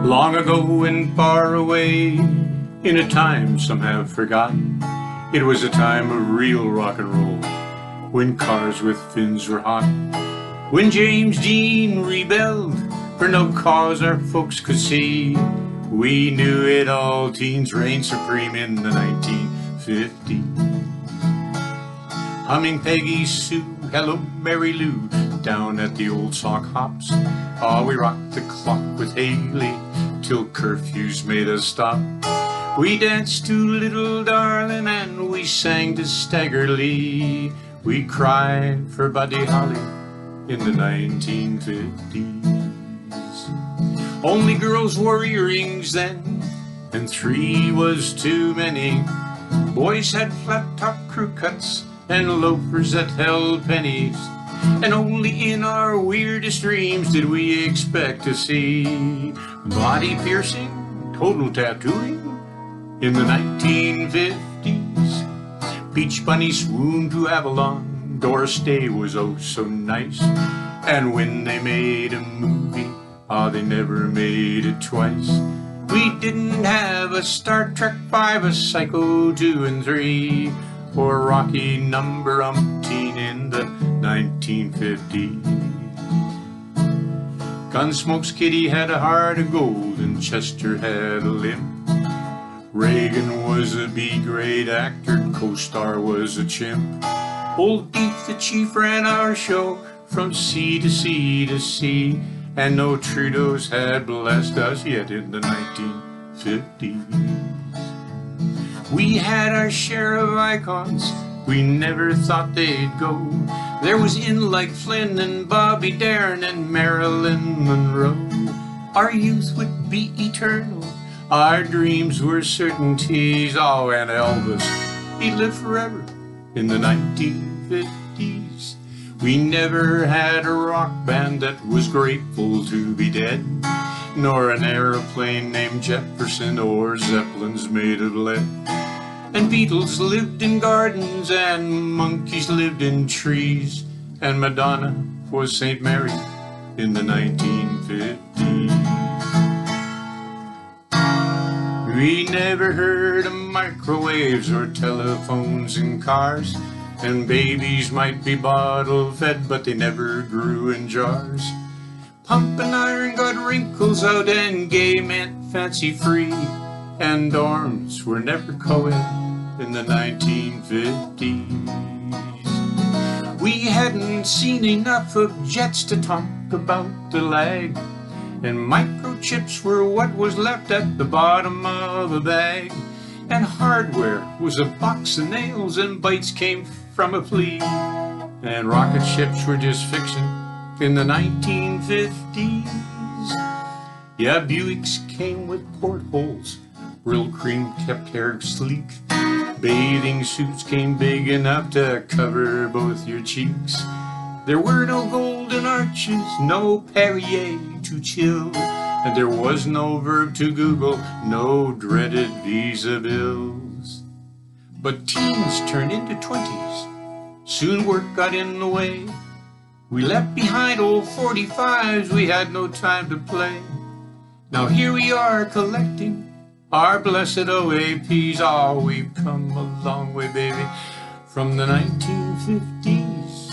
Long ago and far away, in a time some have forgotten, it was a time of real rock and roll, when cars with fins were hot. When James Dean rebelled for no cause our folks could see, we knew it all, teens reigned supreme in the 1950s. Humming Peggy Sue, hello Mary Lou, down at the old sock hops. Ah, we rocked the clock with Haley till curfews made us stop. We danced to Little Darling and we sang to Stagger Lee. We cried for Buddy Holly in the 1950s. Only girls wore earrings then, and 3 was too many. Boys had flat-top crew cuts and loafers that held pennies, and only in our weirdest dreams did we expect to see body piercing, total tattooing in the 1950s. Beach Bunny swooned to Avalon, Doris Day was oh so nice, and when they made a movie, they never made it twice. We didn't have a Star Trek 5, a Psycho 2 and 3, or Rocky number umpteen in the 1950s. Gunsmoke's Kitty had a heart of gold and Chester had a limp. Reagan was a B-grade actor, co-star was a chimp. Old Beef the Chief ran our show from sea to sea to sea, and no Trudeau's had blessed us yet in the 1950s. We had our share of icons, we never thought they'd go. There was In like Flynn and Bobby Darin and Marilyn Monroe. Our youth would be eternal, our dreams were certainties. Oh, and Elvis, he lived forever in the 1950s. We never had a rock band that was grateful to be dead, nor an aeroplane named Jefferson or Zeppelins made of lead. And Beatles lived in gardens and monkeys lived in trees, and Madonna was St. Mary in the 1950s. We never heard of microwaves or telephones in cars, and babies might be bottle fed, but they never grew in jars. Pumping iron got wrinkles out and gay meant fancy free, and dorms were never co-ed in the 1950s. We hadn't seen enough of jets to talk about the lag, and microchips were what was left at the bottom of a bag, and hardware was a box of nails and bytes came from a flea, and rocket ships were just fiction in the 1950s. Yeah, Buicks came with portholes, real cream kept hair sleek. Bathing suits came big enough to cover both your cheeks. There were no golden arches, no Perrier to chill, and there was no verb to Google, no dreaded visa bills. But teens turned into 20s, soon work got in the way. We left behind old 45s, we had no time to play. Now here we are collecting our blessed OAPs. Oh, we've come a long way, baby, from the 1950s.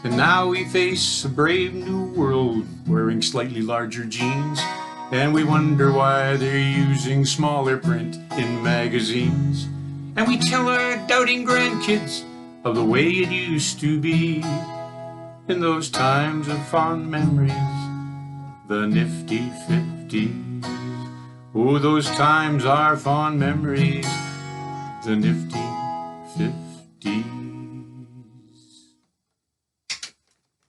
And now we face a brave new world, wearing slightly larger jeans, and we wonder why they're using smaller print in magazines. And we tell our doubting grandkids of the way it used to be in those times of fond memories, the Nifty Fifties. Oh, those times are fond memories, the Nifty 50s.